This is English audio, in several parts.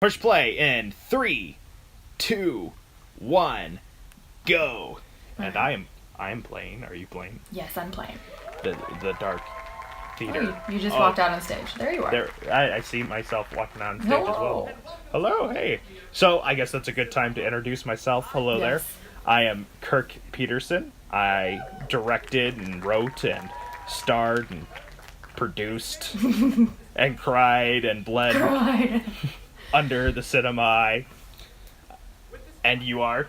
Push play in 3, 2, 1, go. And I am playing. Are you playing? Yes, I'm playing. The Dark Theater. Oh, you just walked out on stage. There you are. There, I see myself walking on stage as well. Hello, hey. So I guess that's a good time to introduce myself. Hello there. I am Kirk Peterson. I directed and wrote and starred and produced and cried and bled under the cinema eye. And you are?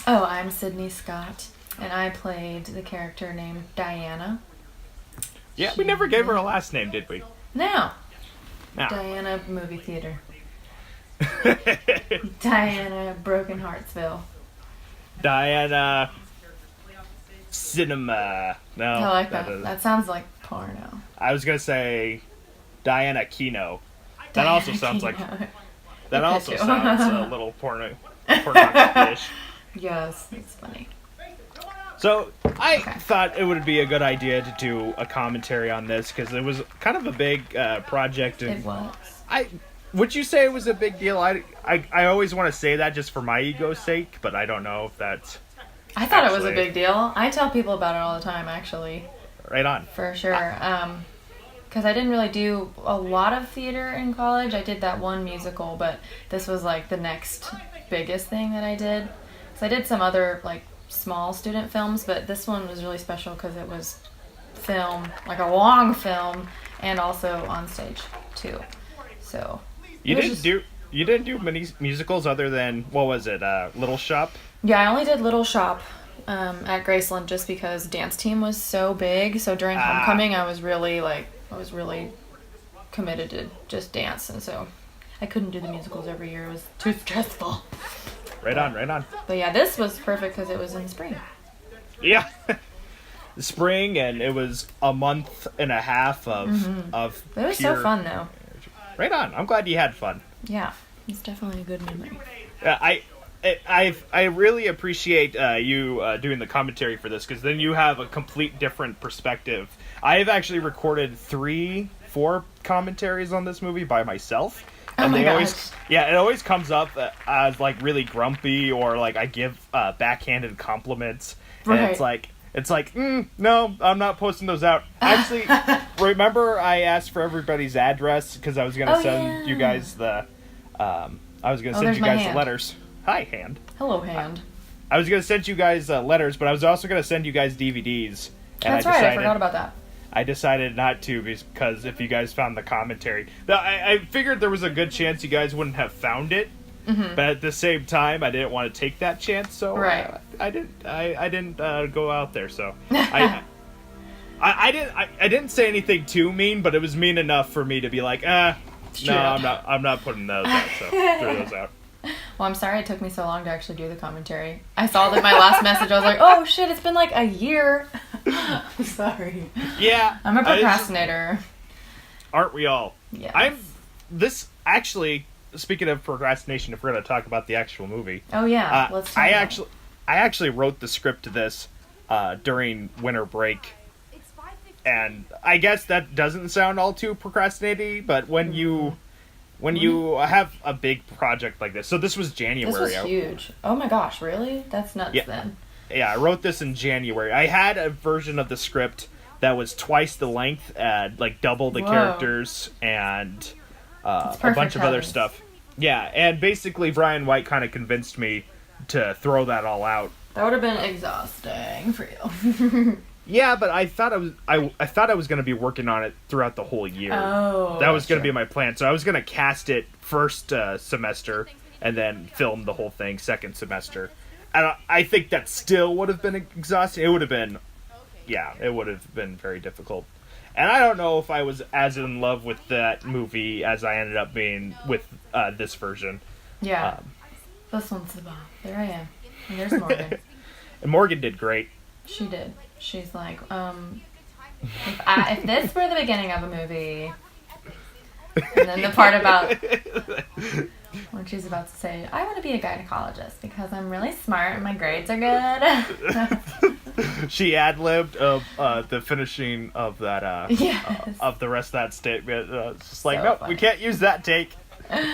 Oh, I'm Sidney Scott, and I played the character named Diana. Yeah, we never gave her a last name, did we? No. No. Diana Movie Theater. Diana Broken Heartsville. Diana Cinema. No. I like that. That sounds like porno. I was going to say Diana Kino. That also sounds like... That also sounds a little pornography-ish. Yes, it's funny. So, I thought it would be a good idea to do a commentary on this, because it was kind of a big project. And it was. Would you say it was a big deal? I always want to say that just for my ego's sake, but I don't know if that's... I thought it was a big deal. I tell people about it all the time, actually. Right on. For sure. Because I didn't really do a lot of theater in college. I did that one musical, but this was like the next biggest thing that I did. So I did some other like small student films, but this one was really special because it was film, like a long film, and also on stage too. So you didn't do many musicals other than, what was it, Little Shop? Yeah, I only did Little Shop at Graceland just because dance team was so big. So during homecoming, I was really committed to just dance, and so I couldn't do the musicals every year. It was too stressful. Right on. But yeah, this was perfect because it was in spring. Yeah. Spring, and it was a month and a half of It was so fun, though. Right on. I'm glad you had fun. Yeah, it's definitely a good memory. I really appreciate you doing the commentary for this, because then you have a complete different perspective. I've actually recorded 3-4 commentaries on this movie by myself. And my gosh. it always comes up as like really grumpy, or like I give backhanded compliments. Right. And it's like, no, I'm not posting those out. Actually, remember I asked for everybody's address because I was gonna send you guys the the letters. Hi, Hand. Hello, Hand. I was gonna send you guys letters, but I was also gonna send you guys DVDs. And That's right. I forgot about that. I decided not to, because if you guys found the commentary, I figured there was a good chance you guys wouldn't have found it. Mm-hmm. But at the same time, I didn't want to take that chance, so I didn't go out there. So I didn't say anything too mean, but it was mean enough for me to be like, no, I'm not putting those out. So throw those out. Well, I'm sorry it took me so long to actually do the commentary. I saw that my last message. I was like, oh shit, it's been like a year. I'm sorry. Yeah. I'm a procrastinator. Aren't we all? Yeah. Actually, speaking of procrastination, if we're going to talk about the actual movie. Oh yeah, let's talk about it. I actually wrote the script to this during winter break. And I guess that doesn't sound all too procrastinating, but when you have a big project like this. So this was January. This was huge. Oh my gosh, really? That's nuts then. Yeah, I wrote this in January. I had a version of the script that was twice the length, like double the characters, and a bunch of other stuff. Yeah, and basically Brian White kind of convinced me to throw that all out. That would have been exhausting for you. Yeah, but I thought I thought I was going to be working on it throughout the whole year. Oh, that was going to be my plan. So I was going to cast it first semester and then film the whole thing second semester. And I think that still would have been exhausting. It would have been very difficult. And I don't know if I was as in love with that movie as I ended up being with this version. Yeah. This one's the bomb. There I am. And there's Morgan. And Morgan did great. She did. She's like, if this were the beginning of a movie, and then the part about when she's about to say, I want to be a gynecologist because I'm really smart and my grades are good. She ad-libbed the finishing of that of the rest of that statement. It's just like, nope, we can't use that take.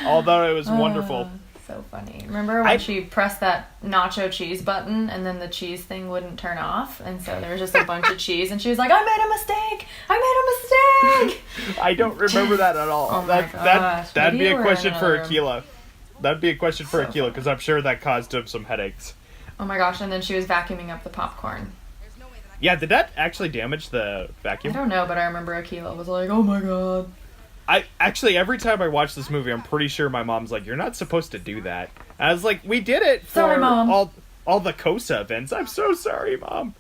Although it was wonderful. So funny. Remember when she pressed that nacho cheese button and then the cheese thing wouldn't turn off? And so there was just a bunch of cheese and she was like, I made a mistake! I made a mistake! I don't remember that at all. Oh my gosh. That'd Maybe be you a were question in for another room. Akila. That'd be a question for So Akila, because I'm sure that caused him some headaches. Oh my gosh, and then she was vacuuming up the popcorn. Yeah, did that actually damage the vacuum? I don't know, but I remember Akila was like, oh my god. I actually, every time I watch this movie, I'm pretty sure my mom's like, "You're not supposed to do that." And I was like, "We did it for Sorry, Mom. all the KOSA events." I'm so sorry, Mom.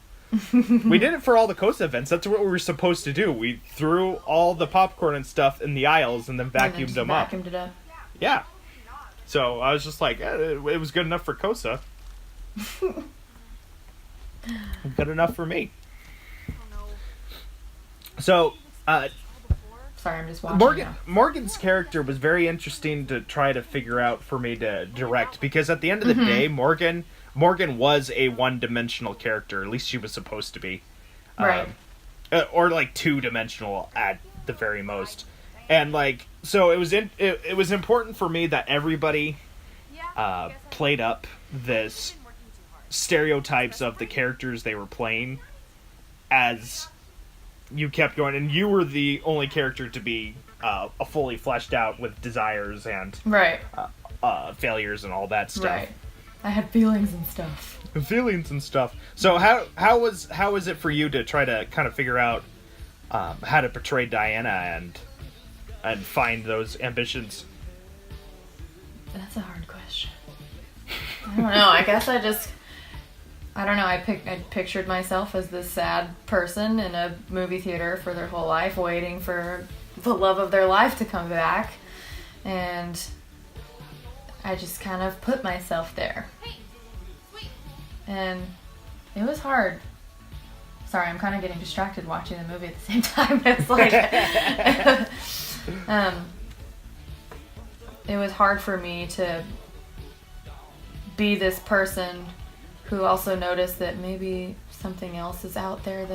We did it for all the KOSA events. That's what we were supposed to do. We threw all the popcorn and stuff in the aisles and then vacuumed them up. Vacuumed it up. Yeah. So I was just like, it was good enough for KOSA. Good enough for me. So, Sorry, I'm just watching now. Morgan's character was very interesting to try to figure out for me to direct, because at the end of the day, Morgan was a one-dimensional character. At least she was supposed to be, Right. Or like two-dimensional at the very most. And like, so it was important for me that everybody played up this stereotypes of the characters they were playing as you kept going, and you were the only character to be a fully fleshed out with desires and Right. failures and all that stuff. Right. I had feelings and stuff. Feelings and stuff. So how was it for you to try to kind of figure out how to portray Diana and find those ambitions? That's a hard question. I don't know. I guess I don't know. I pictured myself as this sad person in a movie theater for their whole life, waiting for the love of their life to come back, and I just kind of put myself there, and it was hard. Sorry, I'm kind of getting distracted watching the movie at the same time. It's like, it was hard for me to be this person who also noticed that maybe something else is out there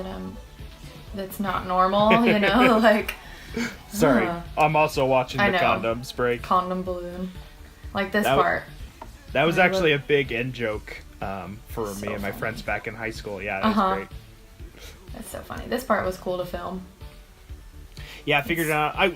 that's not normal, you know, like. Sorry, I'm also watching I the know. condoms break. Condom balloon, like this part. That was I actually love- a big end joke for So me and my funny. friends back in high school. Yeah, that was great. That's so funny. This part was cool to film. Yeah, I figured it out.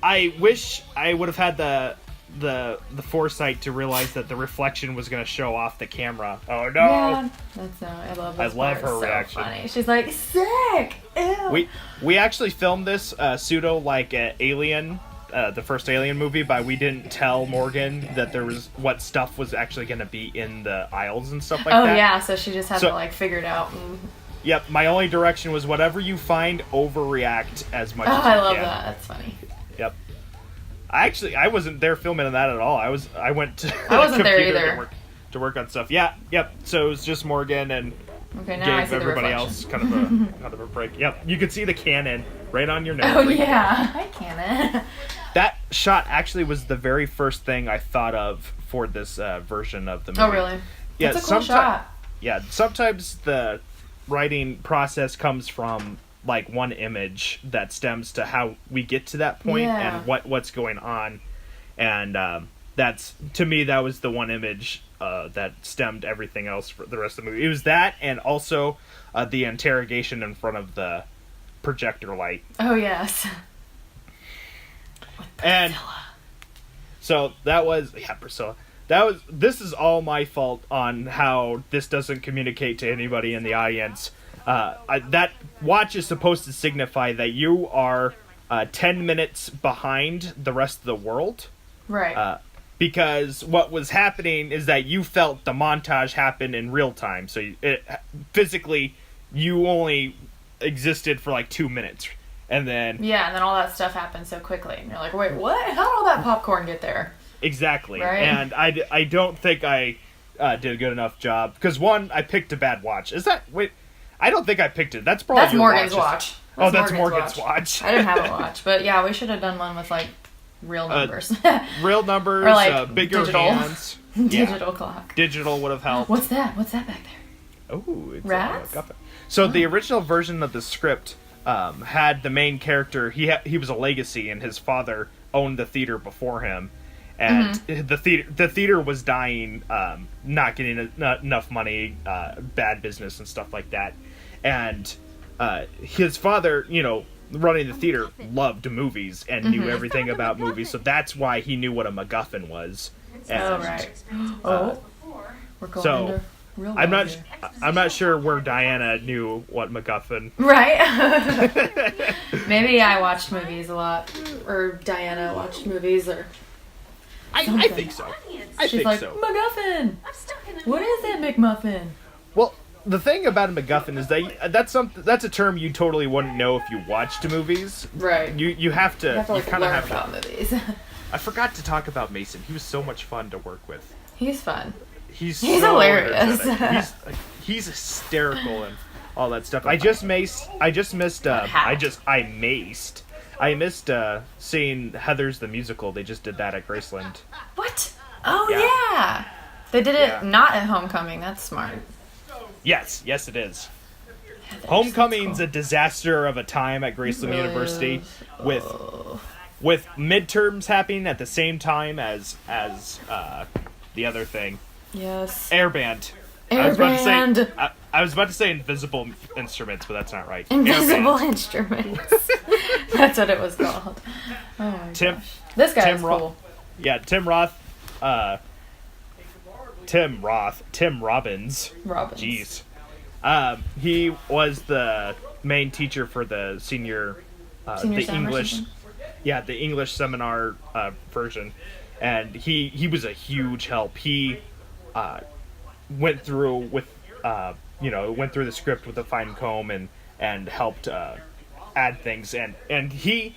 I wish I would have had the foresight to realize that the reflection was going to show off the camera. Oh no! Yeah, that's no. I love this I love part. her It's so reaction. funny. She's like, sick. Ew. We actually filmed this pseudo like Alien, the first Alien movie, but we didn't tell Morgan that there was what stuff was actually going to be in the aisles and stuff like Oh that. yeah, so she just had to like figure it out. And... Yep, my only direction was whatever you find, overreact as much Oh, as you I love can. that. That's funny. Yep. I wasn't there filming that at all. I went to I wasn't there computer either. to work on stuff. Yeah, yep. So it was just Morgan and Okay, now I gave see the everybody reflection. else kind of a break. Yep, you could see the cannon right on your nose. Oh yeah, I can. That shot actually was the very first thing I thought of for this version of the movie. Oh really? Yeah, That's a cool shot. Yeah, sometimes the writing process comes from like one image that stems to how we get to that point Yeah. and what's going on, and that's, to me, that was the one image that stemmed everything else for the rest of the movie. It was that, and also the interrogation in front of the projector light. Oh yes. And so that was Priscilla. This is all my fault on how this doesn't communicate to anybody in the audience. That watch is supposed to signify that you are 10 minutes behind the rest of the world. Right. Because what was happening is that you felt the montage happen in real time. So physically, you only existed for like 2 minutes. And then... Yeah, and then all that stuff happened so quickly. And you're like, wait, what? How did all that popcorn get there? Exactly. Right? And I don't think I did a good enough job. Because, one, I picked a bad watch. Wait, I don't think I picked it. That's probably That's your Morgan's watch. watch. That's Morgan's watch. I didn't have a watch. But yeah, we should have done one with, like, real numbers. Real numbers, Or, like, bigger digital. hands. Digital clock. Digital would have helped. What's that? What's that back there? Oh, it's Rats? So the original version of the script had the main character. He was a legacy, and his father owned the theater before him, and the theater was dying, not getting enough money, bad business and stuff like that, and his father, running the theater, loved movies and knew everything about movies, so that's why he knew what a MacGuffin was. And, we're going so into real I'm world not here. I'm not sure where Diana knew what MacGuffin. Right. Maybe I watched movies a lot, or Diana watched movies, or I think so. she's like, MacGuffin. What is it, McMuffin? Well, the thing about a MacGuffin is that's a term you totally wouldn't know if you watched movies. Right. You have to You kind of have about movies. I forgot to talk about Mason. He was so much fun to work with. He's fun. He's He's so hilarious. energetic. He's hysterical and all that stuff. I missed seeing Heathers the musical. They just did that at Graceland. What? Oh Yeah. yeah. They did it Yeah. not at Homecoming. That's smart. Yes, it is. Heathers, Homecoming's that's a disaster of a time at Graceland Really University is. with midterms happening at the same time as the other thing. Yes. Airband. Airband. I was about to say invisible instruments, but that's not right. Invisible Airband. instruments. That's what it was called. Oh my gosh. This guy is cool. Yeah, Tim Robbins. Robbins. Jeez. He was the main teacher for the senior Senior the summer English. season? Yeah, the English seminar version, and he was a huge help. He went through the script with a fine comb and helped add things, and he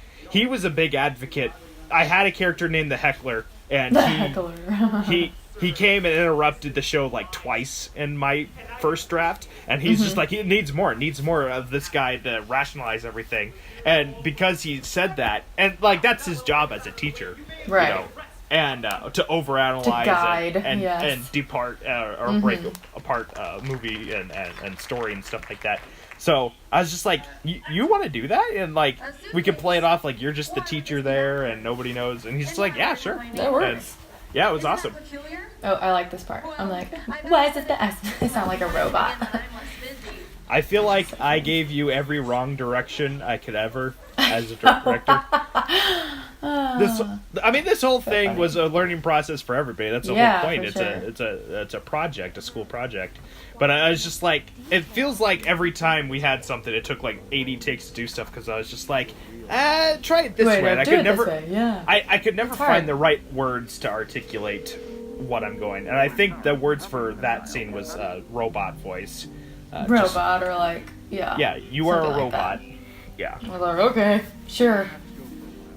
was a big advocate. I had a character named the Heckler, and he came and interrupted the show like twice in my first draft, and he's just like, it needs more of this guy to rationalize everything. And because he said that, and like that's his job as a teacher, Right. And to overanalyze, To guide, and yes. depart or break apart movie and story and stuff like that. So I was just like, you want to do that? And like, we could play it off like you're just the teacher there and nobody knows. And he's just like, yeah, sure. That works. And, yeah, it was awesome. Oh, I like this part. I'm like, why is it the S? I sound like a robot. I feel like I gave you every wrong direction I could ever as a director. This whole thing funny. was a learning process for everybody. That's the Yeah, whole point. for It's a project, a school project. But I was just like, it feels like every time we had something, it took like 80 takes to do stuff because I was just like, try it this way. And I could never, I could never find the right words to articulate what I'm going. And I think the words for that scene was robot voice. Robot or like, yeah. Yeah, you are a something like robot. that. Yeah. I was like, okay, sure.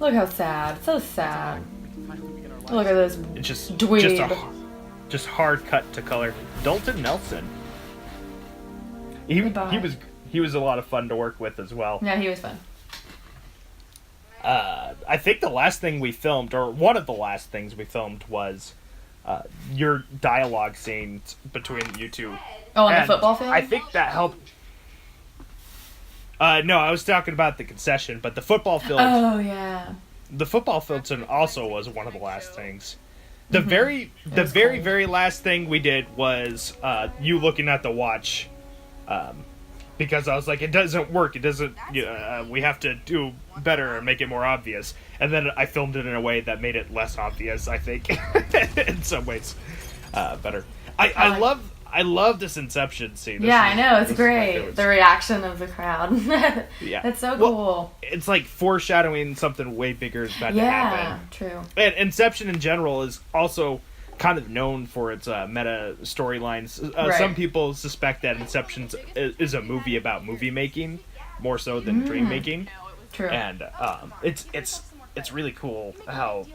Look how sad. So sad. Look at this It's just dweeb. just hard cut to color. Dalton Nelson. He was a lot of fun to work with as well. Yeah, he was fun. I think the last thing we filmed, or one of the last things we filmed, was your dialogue scenes between you two. Oh, on the football field? I think that helped. No, I was talking about the concession, but the football field. Oh, yeah. The football field scene also was one of the last things. The very last thing we did was you looking at the watch, because I was like, it doesn't work. It doesn't. We have to do better and make it more obvious. And then I filmed it in a way that made it less obvious. I think, in some ways, better. I love this Inception scene. I know, it's great. The reaction of the crowd. Yeah. It's so cool. It's like foreshadowing something way bigger is about to happen. Yeah, true. And Inception in general is also kind of known for its meta storylines. Right. Some people suspect that Inception is a movie about movie making more so than dream making. True. And it's really cool how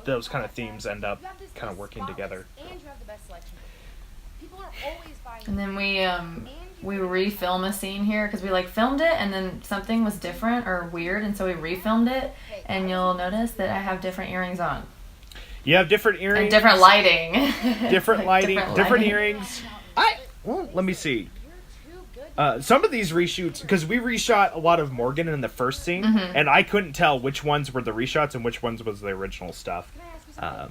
those kind of themes end up kind of working together. And then we refilm a scene here because we like filmed it and then something was different or weird, and so we refilmed it. And you'll notice that I have different earrings on. You have different earrings, and different lighting, different earrings. Let me see. Some of these reshoots, because we reshot a lot of Morgan in the first scene, and I couldn't tell which ones were the reshots and which ones was the original stuff. I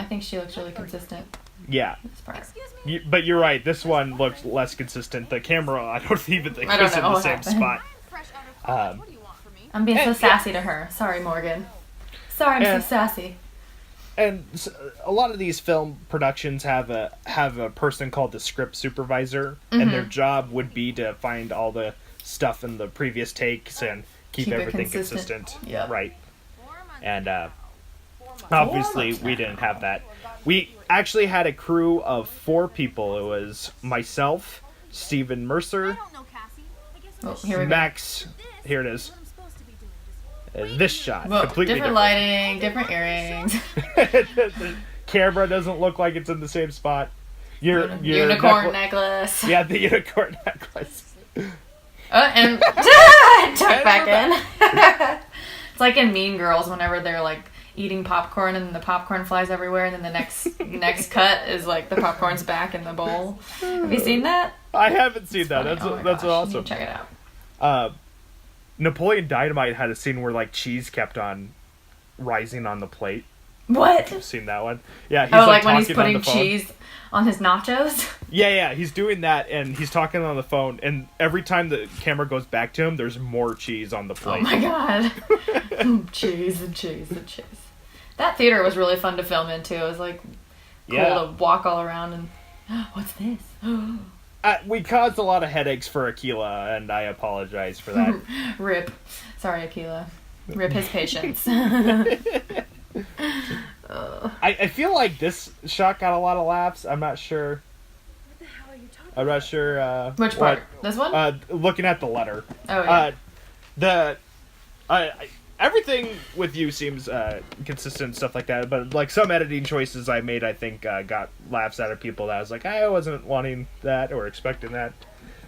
think she looks really consistent. Yeah. This part. But you're right, this one looks less consistent. The camera, I don't even think was in the same spot. I'm being so sassy to her. Sorry, Morgan. Sorry, I'm so sassy. And a lot of these film productions have a person called the script supervisor, and their job would be to find all the stuff in the previous takes and keep everything consistent. Yep. Right. And obviously we didn't have that. We actually had a crew of 4 people. It was myself, Stephen Mercer, Here we Max. Here it is. This shot, go. completely different lighting, different earrings. The camera doesn't look like it's in the same spot. Your unicorn necklace. Yeah, the unicorn necklace. And tuck back in. It's like in Mean Girls whenever they're like eating popcorn and the popcorn flies everywhere, and then the next cut is like the popcorn's back in the bowl. Have you seen that? I haven't seen that. That's You awesome. need to check it out. Napoleon Dynamite had a scene where like cheese kept on rising on the plate. What? You've seen that one? Yeah. He's, like when he's talking on putting the phone. cheese on his nachos? Yeah, he's doing that, and he's talking on the phone, and every time the camera goes back to him, there's more cheese on the plate. Oh my god. Cheese and cheese and cheese. That theater was really fun to film in, too. It was like cool to walk all around and... What's this? We caused a lot of headaches for Aquila, and I apologize for that. Rip. Sorry, Aquila. Rip his patience. I feel like this shot got a lot of laughs. I'm not sure. What the hell are you talking I'm not sure. Which part? This one? Looking at the letter. Oh, yeah. Everything with you seems consistent and stuff like that, but like some editing choices I made, I think got laughs out of people that I was like, I wasn't wanting that or expecting that.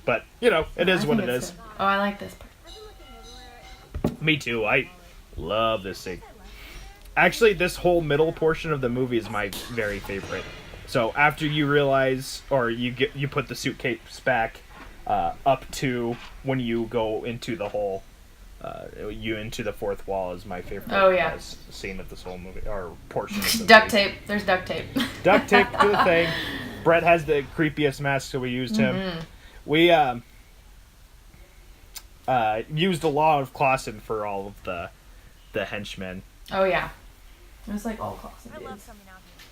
But, you know, it is what it is. Good. Oh, I like this part. Me too. I love this scene. Actually, this whole middle portion of the movie is my very favorite. So after you realize, or you put the suitcase back up to when you go into the hole, you into the fourth wall is my favorite scene of this whole movie, or portion of the Duct movie. tape. There's duct tape. Duct tape to the thing. Brett has the creepiest mask, so we used him. We used the law of Clausen for all of the henchmen. Oh, yeah. It was like all Clausen I love dudes. coming out here.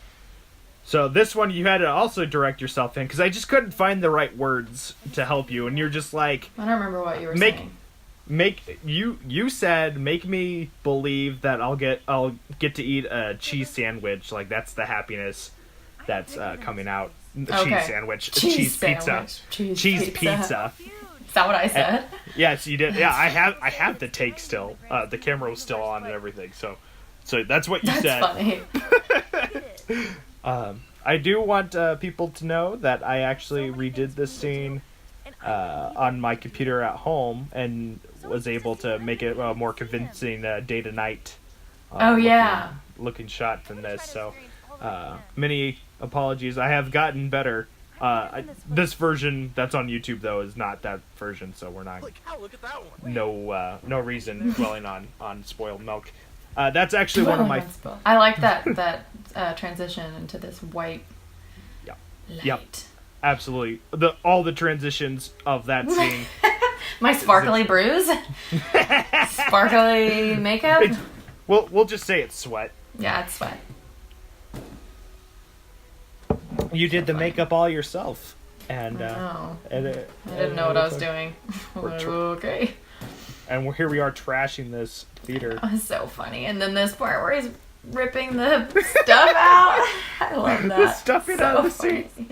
So this one you had to also direct yourself in, because I just couldn't find the right words to help you, and you're just like... I don't remember what you were saying. You said, make me believe that I'll get to eat a cheese sandwich, like that's the happiness that's coming out. Cheese sandwich. Cheese pizza. Cheese pizza. Is that what I said? Yes, you did. Yeah, I have the take still. The camera was still on and everything, so that's what you said. That's funny. I do want people to know that I actually redid this scene on my computer at home and was able to make it a more convincing day to night looking shot than this. So many apologies. I have gotten better. This version that's on YouTube though is not that version, so we're not. Look at that one. No reason dwelling on spoiled milk. That's actually one of my. I like that transition into this white light. Yep. Absolutely. All the transitions of that scene. My sparkly bruise? Sparkly makeup? We'll just say it's sweat. Yeah, it's sweat. You did the makeup all yourself. And I I didn't know what I was doing. Okay. And here we are trashing this theater. It was so funny. And then this part where he's ripping the stuff out. I love that. The stuffing out of the funny. seat.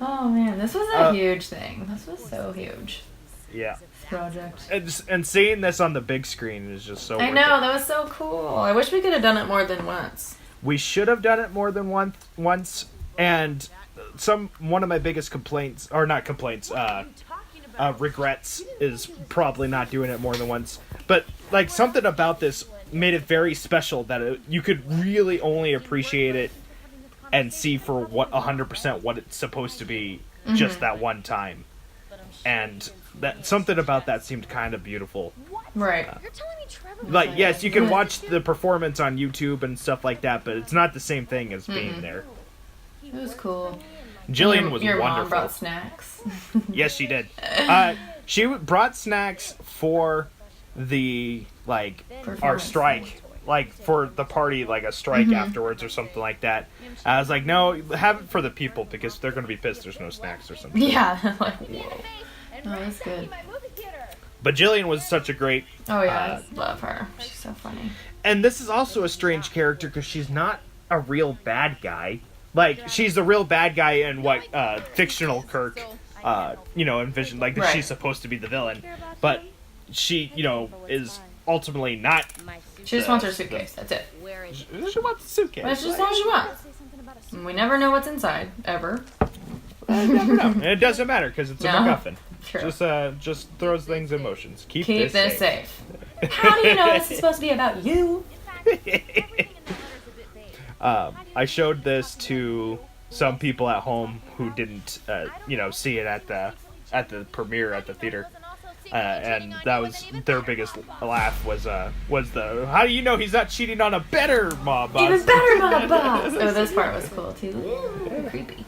Oh man, this was a huge thing. This was so huge. Yeah. Project. And seeing this on the big screen is just so I know, that was so cool. I wish we could have done it more than once. We should have done it more than once. And one of my biggest complaints, or not complaints, regrets is probably not doing it more than once. But like something about this made it very special that you could really only appreciate it and see for 100% what it's supposed to be just that one time. And that something about that seemed kind of beautiful. Right. You're telling me Trevor was Like, yes, you can Yeah. watch the performance on YouTube and stuff like that, but it's not the same thing as being there. It was cool. Jillian was your wonderful. mom brought snacks. Yes, she did. She brought snacks for the, like, our Performance. strike. Like, for the party, like a strike afterwards or something like that. I was like, no, have it for the people because they're going to be pissed there's no snacks or something. Yeah. Like, whoa. Oh, that's good. But Jillian was such a great... Oh, yeah. I love her. She's so funny. And this is also a strange character because she's not a real bad guy. Like, she's the real bad guy in what fictional Kirk, envisioned. Like, Right. she's supposed to be the villain. But she, is ultimately not... She just wants her suitcase. That's it. She wants the suitcase. That's just all she wants. And we never know what's inside, ever. I never know. And it doesn't matter because it's a No. MacGuffin. True. Just throws things in motions. Keep Keep this safe. How do you know this is supposed to be about you? I showed this to some people at home who didn't, see it at the premiere at the theater, and that was their biggest laugh was the how do you know he's not cheating on a better mob boss? Even better, my boss. Oh, this part was cool too. Ooh, creepy.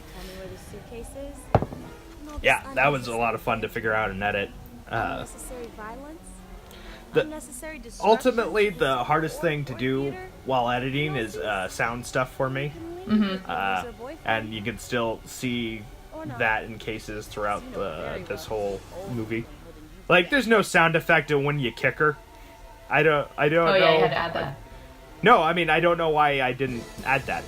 Yeah, that was a lot of fun to figure out and edit. Ultimately, the hardest thing to do while editing is sound stuff for me. And you can still see that in cases throughout this whole movie. Like, there's no sound effect of when you kick her. I don't Oh know. yeah, you had to add that. No, I mean, I don't know why I didn't add that.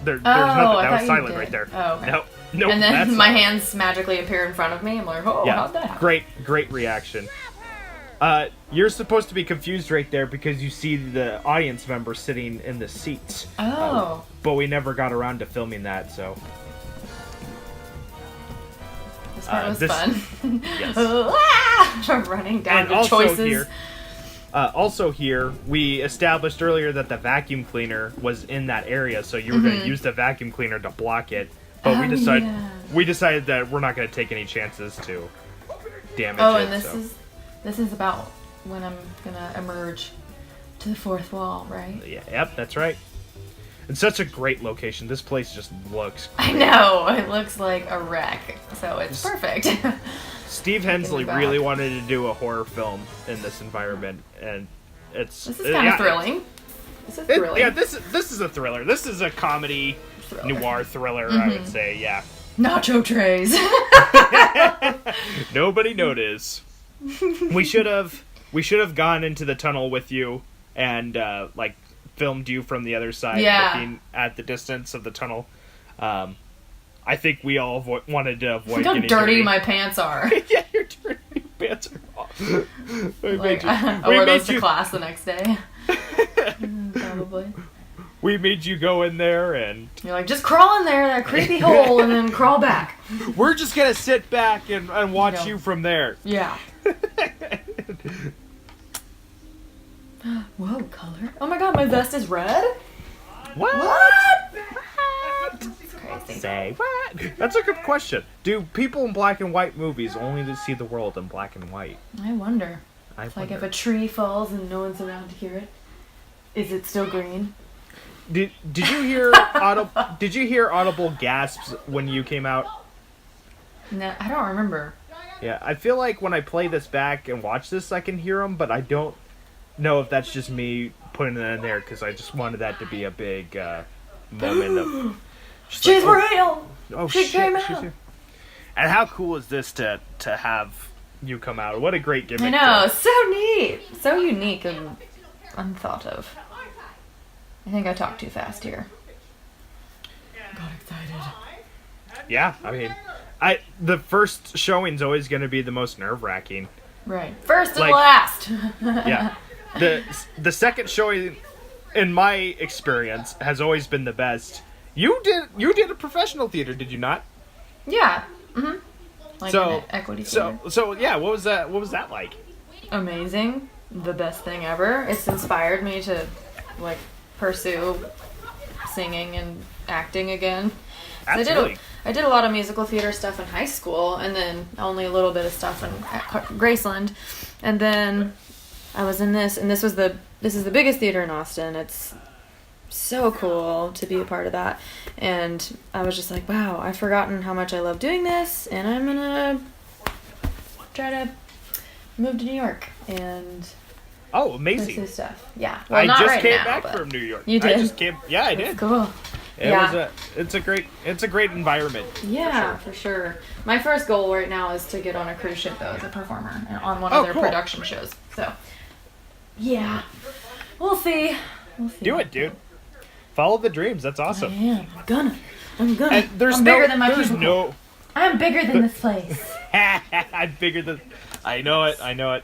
There's nothing. I That thought was you silent did. right there. Oh, okay. No, And then that's my silent. hands magically appear in front of me. I'm like, oh, how'd that happen? Great reaction. You're supposed to be confused right there because you see the audience members sitting in the seats. Oh. But we never got around to filming that, so... This part was this- fun. Yes. Running down And the also choices. here, we established earlier that the vacuum cleaner was in that area, so you were going to use the vacuum cleaner to block it. But we decided that we're not going to take any chances to damage Oh, it. and so. this is about when I'm gonna emerge to the fourth wall, right? Yeah, yep, that's right. It's such a great location. This place just looks I know, it looks like a wreck, so it's perfect. Steve Hensley really wanted to do a horror film in this environment, and it's... This is kind of thrilling. This is thrilling. Yeah, this is a thriller. This is a comedy noir thriller, I would say, yeah. Nacho trays. Nobody noticed. We should have gone into the tunnel with you and filmed you from the other side, looking at the distance of the tunnel. I think we all wanted to avoid Look how getting dirty my pants are. Yeah, your dirty pants are off. I wore those to class the next day. Probably. We made you go in there, and You're like, just crawl in there, that creepy hole, and then crawl back. we're just gonna sit back and watch No. you from there. Yeah. Whoa, color. Oh my god, my vest is red? What? It's crazy. Say what? That's a good question. Do people in black and white movies only to see the world in black and white? I wonder. Like Like if a tree falls and no one's around to hear it, is it still green? Did you hear audible gasps when you came out? No, I don't remember. Yeah, I feel like when I play this back and watch this, I can hear them, but I don't know if that's just me putting it in there because I just wanted that to be a big moment of. She's like, real. Oh She shit! came she's out. here. And how cool is this to have you come out? What a great gimmick! I know, so neat, so unique and unthought of. I think I talked too fast here. Got excited. Yeah, I mean, the first showing's always going to be the most nerve-wracking. Right. First and Like- last. Yeah, the second showing, in my experience, has always been the best. You did a professional theater, did you not? Yeah. Mhm. Like So- an equity theater. So yeah, what was that like? Amazing. The best thing ever. It's inspired me to pursue singing and acting again. So Absolutely. I did a lot of musical theater stuff in high school, and then only a little bit of stuff at Graceland, and then I was in this, and this is the biggest theater in Austin. It's so cool to be a part of that. And I was just like, wow, I've forgotten how much I love doing this, and I'm gonna try to move to New York and amazing. pursue stuff. Yeah. Well, I not just right came now, back but from New York. You did? I just came. Yeah, I did. That's cool. It's a great environment. Yeah, for sure. My first goal right now is to get on a cruise ship, though, as a performer and on one of their production shows. So, yeah, we'll see. Do it, dude. Follow the dreams. That's awesome. I am. I'm gonna. And I'm bigger than my people. I'm bigger than this place. I'm bigger than. I know it.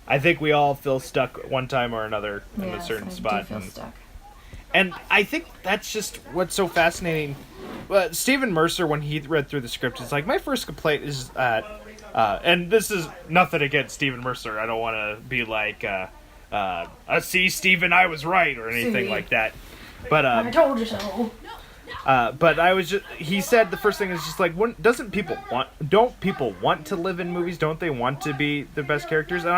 I think we all feel stuck one time or another in a certain spot. Do feel stuck. And I think that's just what's so fascinating. Stephen Mercer, when he read through the script, is like, my first complaint is that, and this is nothing against Stephen Mercer. I don't want to be like, see, Stephen, I was right, or anything like that. But I told you so. But he said the first thing is just like, don't people want to live in movies? Don't they want to be the best characters? And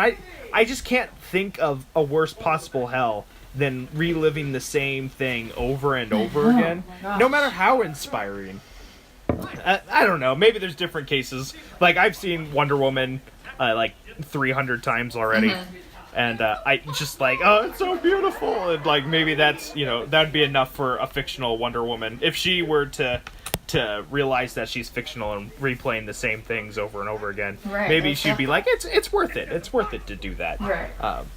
I just can't think of a worse possible hell than reliving the same thing over and over again, no matter how inspiring. I don't know. Maybe there's different cases. Like, I've seen Wonder Woman like 300 times already. And I just like, oh, it's so beautiful. And like, maybe that's, that'd be enough for a fictional Wonder Woman. If she were to realize that she's fictional and replaying the same things over and over again, maybe she'd be like, it's worth it. It's worth it to do that. Right.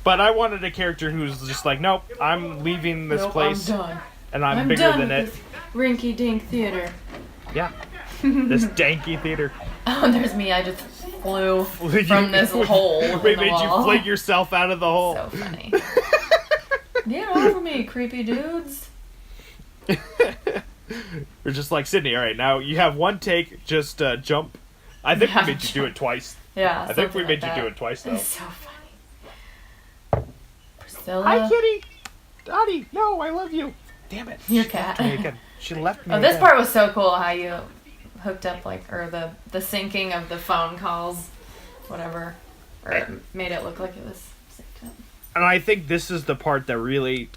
But I wanted a character who's just like, nope, I'm leaving this place. I'm done. And I'm bigger than it. This rinky-dink theater. Yeah. This danky theater. Oh, there's me. I just flew from this hole in the made wall. you fling yourself out of the hole. So funny. Get over me, creepy dudes. We're just like, Sidney, all right, now you have one take, just jump. I think we made you do it twice. Yeah, I think we made you do it twice, though. It's so funny. Priscilla. Hi, kitty. Dottie, no, I love you. Damn it. Your She cat. left me again. She left me Oh, this again. part was so cool, how you hooked up, or the syncing of the phone calls, whatever. Or it made it look like it was synced up. And I think this is the part that really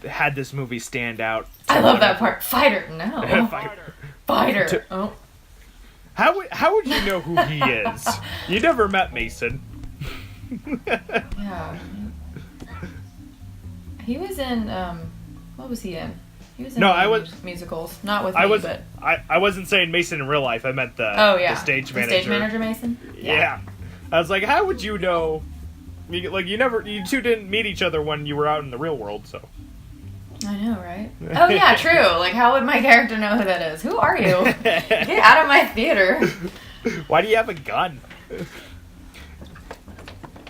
had this movie stand out. I love that part. Fighter, no. Fighter. Oh. How would you know who he is? You never met Mason. Yeah. He was in, what was he in? He was in musicals. Not with me, but... I wasn't saying Mason in real life. I meant the stage manager. The stage manager Mason? Yeah. I was like, how would you know? Like, you two didn't meet each other when you were out in the real world, so. I know, right? Oh, yeah, true. Like, how would my character know who that is? Who are you? Get out of my theater. Why do you have a gun?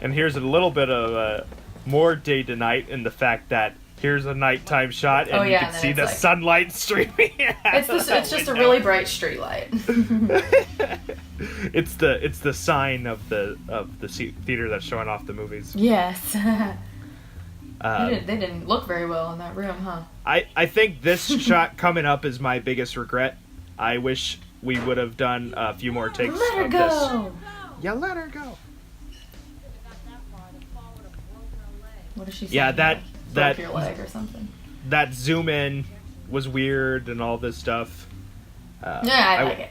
And here's a little bit of more day to night in the fact that here's a nighttime shot, and you can see the sunlight streaming out. It's just a really bright street light. It's the sign of the theater that's showing off the movies. Yes. They didn't look very well in that room, huh? I think this shot coming up is my biggest regret. I wish we would have done a few more takes of this. Let her go. Yeah, let her go. What did she say? Yeah, that broke your leg or something. That zoom in was weird and all this stuff. I like it.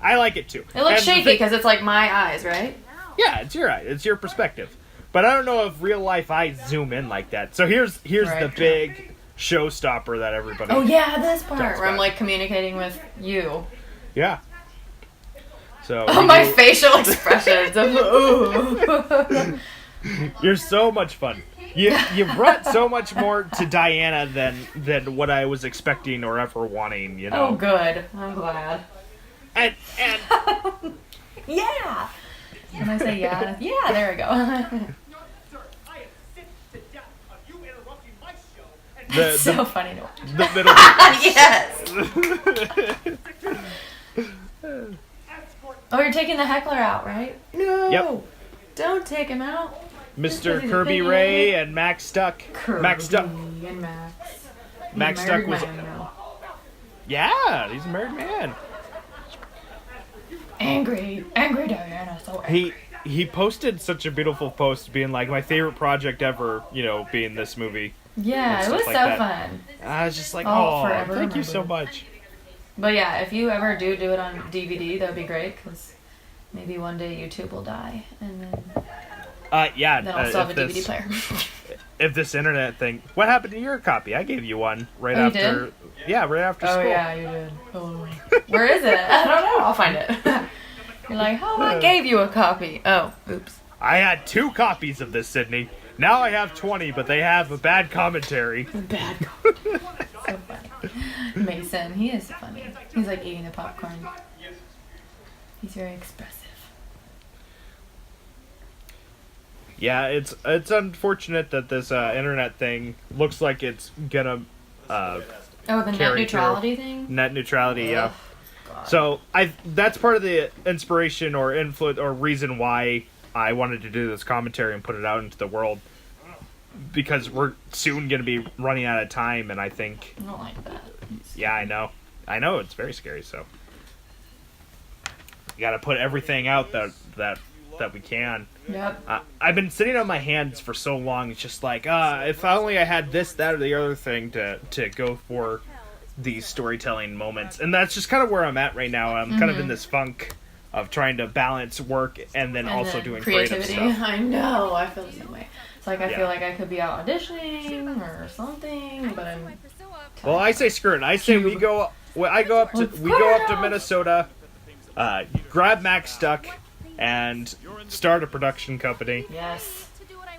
I like it too. It looks shaky because it's like my eyes, right? Yeah, it's your eye. It's your perspective. But I don't know if real life eyes zoom in like that. So here's the big showstopper that everybody. Oh yeah, this part where I'm like communicating with you. Yeah. So. Oh, my facial expressions. Ooh. You're so much fun. You brought so much more to Diana than what I was expecting or ever wanting. You know. Oh, good. I'm glad. And yeah. When I say yeah, there we go. It's so funny to watch. The middle. Yes. Oh, you're taking the heckler out, right? No. Yep. Don't take him out. Mr. Kirby Ray and Max Stuck. Max Stuck. And Max Stuck was. Yeah, he's a married man. Angry Diana. So angry. he posted such a beautiful post being like, my favorite project ever, being this movie. Yeah, it was so fun. I was just like, forever thank you so remembered. much. But yeah, if you ever do it on DVD, that would be great, because maybe one day YouTube will die, and then Yeah. then I'll still have a DVD player. If this internet thing, what happened to your copy? I gave you one right Oh, you after. did? Yeah, right after school. Oh yeah, you did. Oh. Where is it? I don't know. I'll find it. You're like, oh, I gave you a copy. Oh, oops. I had 2 copies of this, Sydney. Now I have 20, but they have a bad commentary. Bad commentary. So funny. Mason, he is funny. He's like eating the popcorn. He's very expressive. Yeah, it's unfortunate that this internet thing looks like it's gonna Oh, the net carry neutrality thing? net neutrality. Yeah. Ugh, God. So that's part of the inspiration or influence or reason why I wanted to do this commentary and put it out into the world, because we're soon going to be running out of time, and I think I don't like that. yeah, I know it's very scary. So you got to put everything out that we can. Yep. I've been sitting on my hands for so long. It's just like if only I had this, that, or the other thing to go for these storytelling moments, and that's just kind of where I'm at right now. I'm kind of in this funk of trying to balance work and then also then doing creative stuff. I know. I feel the same way. It's like I Yeah. feel like I could be out auditioning or something, but I'm. Well, I say screw it. I say we go. Well, I go up to we go up to Minnesota, grab Max Stuck, and start a production company. Yes.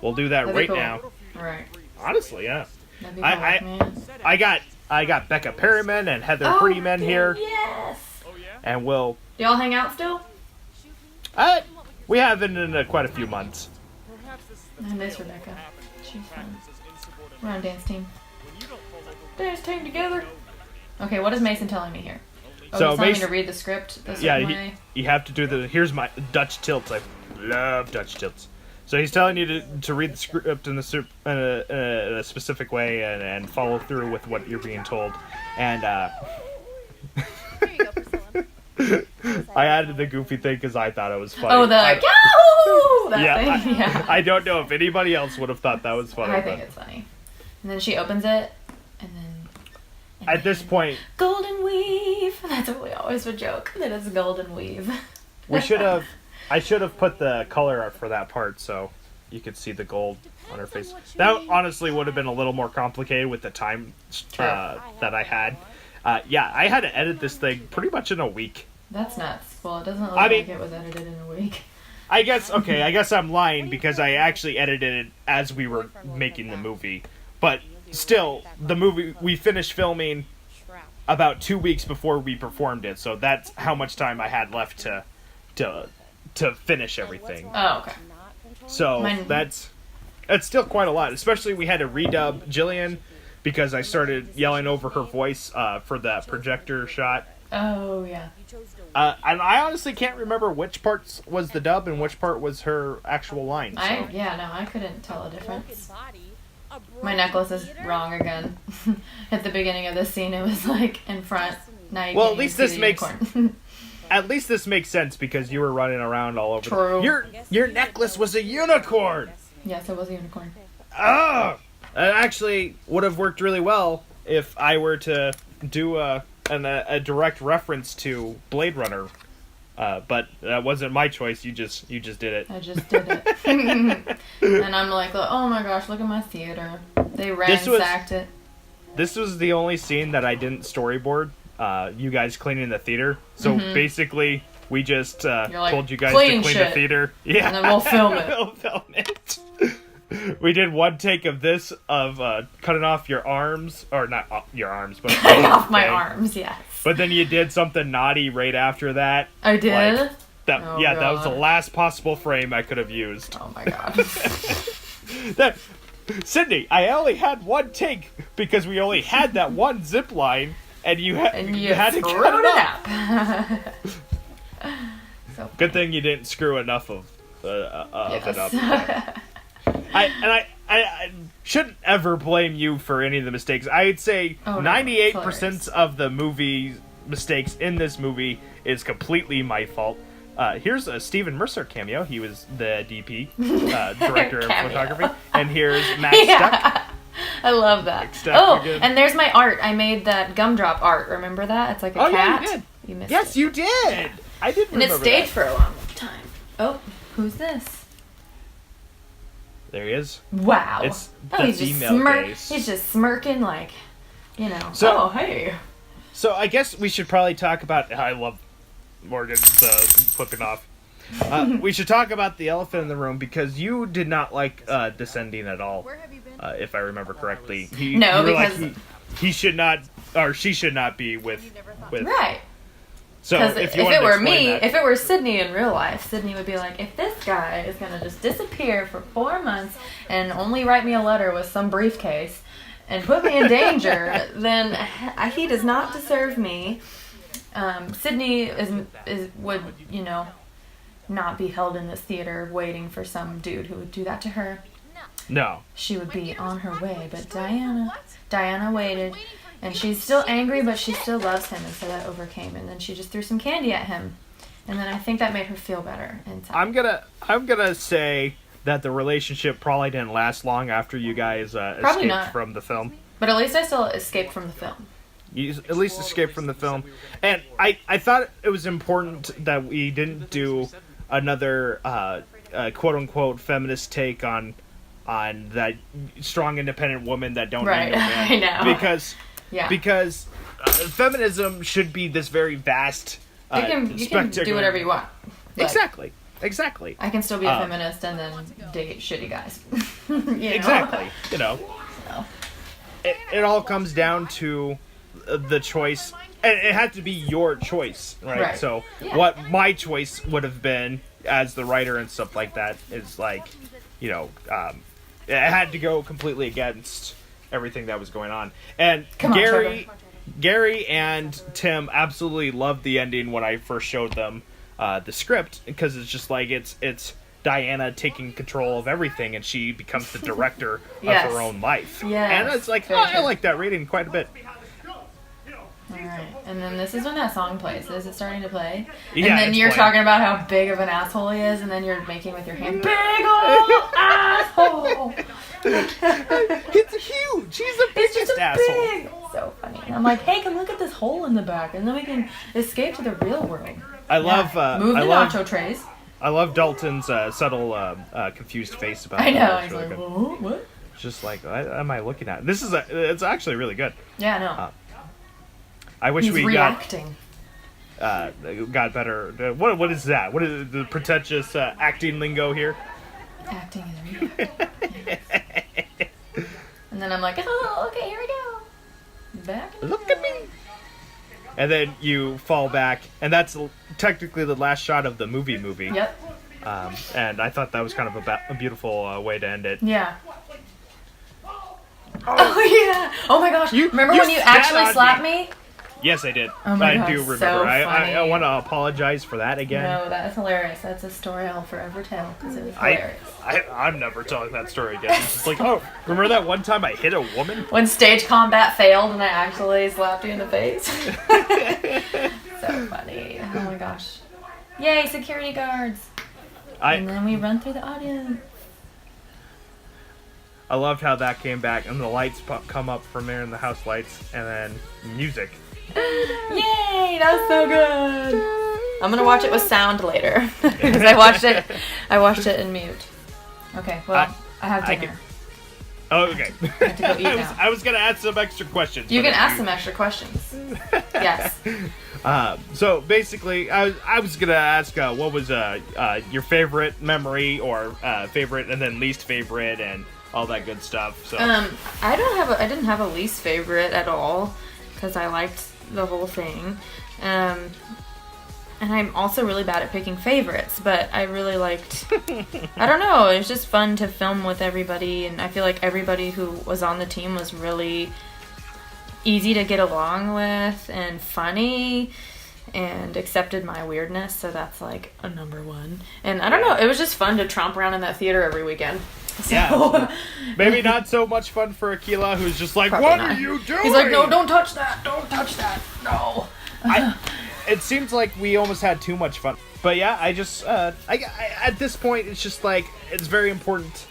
We'll do that That'd be right cool. now. All right. Honestly, yeah. That'd be I- cool, man. I got Becca Perryman and Heather Oh, Prettyman here, Yes. and we'll. Do y'all hang out still? We haven't in quite a few months. I miss Rebecca. She's fun. We're on a dance team. Dance team together. Okay, what is Mason telling me here? Oh, So he's telling me Mason- to read the script the Yeah, certain way. you have to do here's my Dutch tilts. I love Dutch tilts. So he's telling you to read the script in a specific way and follow through with what you're being told. And Here you go, Priscilla. I added the goofy thing because I thought it was funny. Oh, the Yahoo! That yeah, thing? Yeah. I don't know if anybody else would have thought that was funny. I think but it's funny. And then she opens it, and then... and at this then, point, golden weave! That's what we always would joke, that it's golden weave. I should have put the color up for that part so you could see the gold on her face. That honestly would have been a little more complicated with the time that I had. Yeah, I had to edit this thing pretty much in a week. That's nuts. Well, it doesn't look I mean- like it was edited in a week. I guess I'm lying because I actually edited it as we were making the movie. But still, the movie, we finished filming about 2 weeks before we performed it, so that's how much time I had left to finish everything. Oh, okay. So Mine- that's still quite a lot. Especially we had to redub Jillian because I started yelling over her voice for that projector shot. Oh, yeah. And I honestly can't remember which part was the dub and which part was her actual line. So. I couldn't tell a difference. My necklace is wrong again. At the beginning of this scene, it was like in front. Now you Well, can't at least even this see the makes- unicorn. At least this makes sense because you were running around all over. True. Your necklace was a unicorn. Yes, it was a unicorn. Oh, it actually would have worked really well if I were to do a direct reference to Blade Runner. But that wasn't my choice. You just did it. I just did it. And I'm like, oh my gosh, look at my theater. They ransacked it. This was the only scene that I didn't storyboard. You guys cleaning the theater. So basically, we just like, told you guys "Clean to clean shit." the theater. Yeah, And then we'll film it. We'll film it. We did one take of this of cutting off your arms, or not your arms, but Cutting off my okay. arms, yes. But then you did something naughty right after that. I did? Like, that Oh, yeah, that was the God. last possible frame I could have used. Oh my god. That Sydney, I only had one take because we only had that one zip line, and you had to screwed cut it up. up. So Good thing you didn't screw enough of it up. yes. I shouldn't ever blame you for any of the mistakes. I'd say Oh, no, 98% hilarious. of the movie mistakes in this movie is completely my fault. here's a Stephen Mercer cameo. He was the DP, director of Cameo. photography. And here's Matt Stuck. I love that. Next up, Oh, you're good. and there's my art. I made that gumdrop art. Remember that? It's like a cat. Yeah, you did. You missed Yes, it. you did. I did And it remember stayed that. for a long time. Oh, who's this? There he is. Wow. It's oh, the he's just female gaze. He's just smirking like, you know. So- oh, hey. So I guess we should probably talk about. I love Morgan's flipping off. We should talk about the elephant in the room because you did not like Descending at all, Where have you been? if I remember correctly. No, you were because- like, he should not, or she should not be with. You never thought. with. Right. So Because if if you wanted it to were explain me, that- if it were Sydney in real life, Sydney would be like, if this guy is going to just disappear for 4 months and only write me a letter with some briefcase and put me in danger, then he does not deserve me. Sydney would, you know, not be held in this theater waiting for some dude who would do that to her. no, She would be on her way, but Diana waited. And she's still angry, but she still loves him, and so that overcame. And then she just threw some candy at him, and then I think that made her feel better inside. I'm gonna say that the relationship probably didn't last long after you guys escaped not. from the film. But at least I still escaped from the film. You at least escaped from the film, and I thought it was important that we didn't do another quote unquote feminist take on that strong independent woman that don't Right, need no man. I know. because feminism should be this very vast You can spectacular. do whatever you want. Like, Exactly. I can still be a feminist and then date shitty guys. You know? Exactly. You know, No. it all comes down to the choice, and it had to be your choice, right? Right. So Yeah. what my choice would have been as the writer and stuff like that is like, you know, it had to go completely against everything that was going on. And Come on, Gary and Tim absolutely loved the ending when I first showed them the script, because it's just like it's Diana taking control of everything, and she becomes the director Yes. of her own life. Yes. And it's like, Very I true. like that reading quite a bit. Alright, and then this is when that song plays. Is it starting to play? Yeah, and then it's you're playing. talking about how big of an asshole he is, and then you're making with your hand, big old asshole! It's huge. He's the It's biggest just a asshole. big. So funny. And I'm like, hey, come look at this hole in the back, and then we can escape to the real world. I love. Move the I love. nacho trays. I love Dalton's subtle, confused face about I it. know. It's He's really like, good. oh, what? It's just like, what am I looking at? This is it's actually really good. Yeah, no. I wish He's we reacting. got better. What is that? What is the pretentious acting lingo here? Acting is reacting. And then I'm like, oh, okay, here we go. Back. in the Look at me. And then you fall back, and that's technically the last shot of the movie. Yep. And I thought that was kind of a beautiful way to end it. Yeah. Oh yeah! Oh my gosh! Remember you when you spat actually on slapped me. me? Yes, I did. Oh my I God, do so remember. I funny. want to apologize for that again. No, that's hilarious. That's a story I'll forever tell because it was hilarious. I'm never telling that story again. It's just like, oh, remember that one time I hit a woman? When stage combat failed and I actually slapped you in the face. So funny. Oh my gosh. Yay, security guards. And then we run through the audience. I loved how that came back, and the lights come up from there, and the house lights, and then music. Yay, that's so good. I'm gonna watch it with sound later because I watched it in mute. Okay, well, I have dinner. Oh, okay. I have to go eat now. I was gonna add some extra questions. You but can ask some extra questions. Yes. So basically, I was gonna ask what was your favorite memory or favorite, and then least favorite, and all that good stuff. So I didn't have a least favorite at all because I liked the whole thing. And I'm also really bad at picking favorites, but I really liked, I don't know, it was just fun to film with everybody, and I feel like everybody who was on the team was really easy to get along with and funny and accepted my weirdness, so that's like a number one. And I don't know, it was just fun to tromp around in that theater every weekend. So, yeah, maybe not so much fun for Akila, who's just like, Probably what not. are you doing? He's like, no, don't touch that, no. it seems like we almost had too much fun. But yeah, I just I at this point it's just like it's very important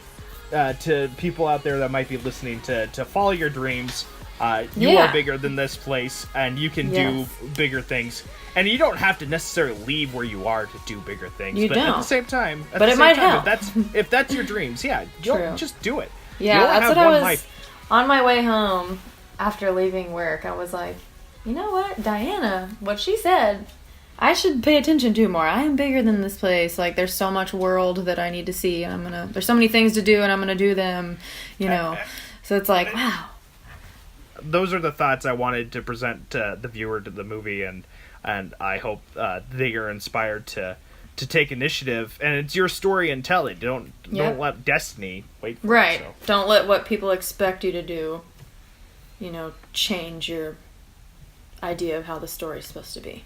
to people out there that might be listening to follow your dreams. You are bigger than this place, and you can do bigger things. And you don't have to necessarily leave where you are to do bigger things. You but don't. At the same time, help. If that's your dreams, just do it. Yeah, that's what I was on my way home after leaving work. I was like, you know what, Diana, what she said, I should pay attention to more. I am bigger than this place. Like, there's so much world that I need to see, and there's so many things to do, and I'm gonna do them. So it's like, wow. Those are the thoughts I wanted to present to the viewer to the movie, and I hope they are inspired to take initiative. And it's your story and tell it. Don't let destiny wait for right. you. So. Don't let what people expect you to do, change your idea of how the story's supposed to be.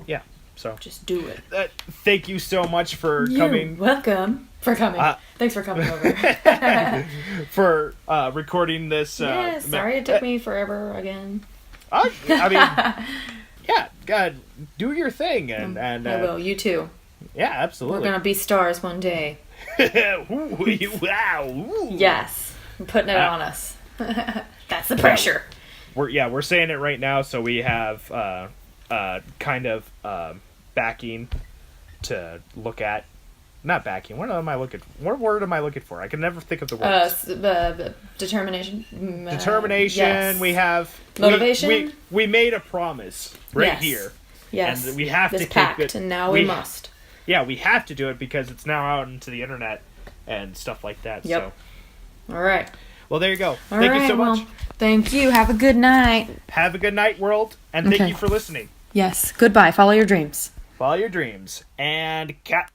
Yeah. So just do it. Thank you so much for coming. Welcome for coming. Thanks for coming over. For recording this. Sorry it took me forever again. I mean, yeah, God, do your thing, and I will. You too. Yeah, absolutely. We're gonna be stars one day. Wow. Ooh. Yes, I'm putting it on us. That's the pressure. We're saying it right now, so we have kind of backing to look at. Not backing. What am I looking for? What word am I looking for? I can never think of the word. Determination. Determination. Yes. We have motivation. We made a promise here. Yes. And we have this to pact, keep it. And now we must. Yeah, we have to do it because it's now out into the internet and stuff like that. Yep. So. All right. Well, there you go. Thank you so much. Thank you. Have a good night. Have a good night, world, and thank you for listening. Yes. Goodbye. Follow your dreams. Follow your dreams. And cut.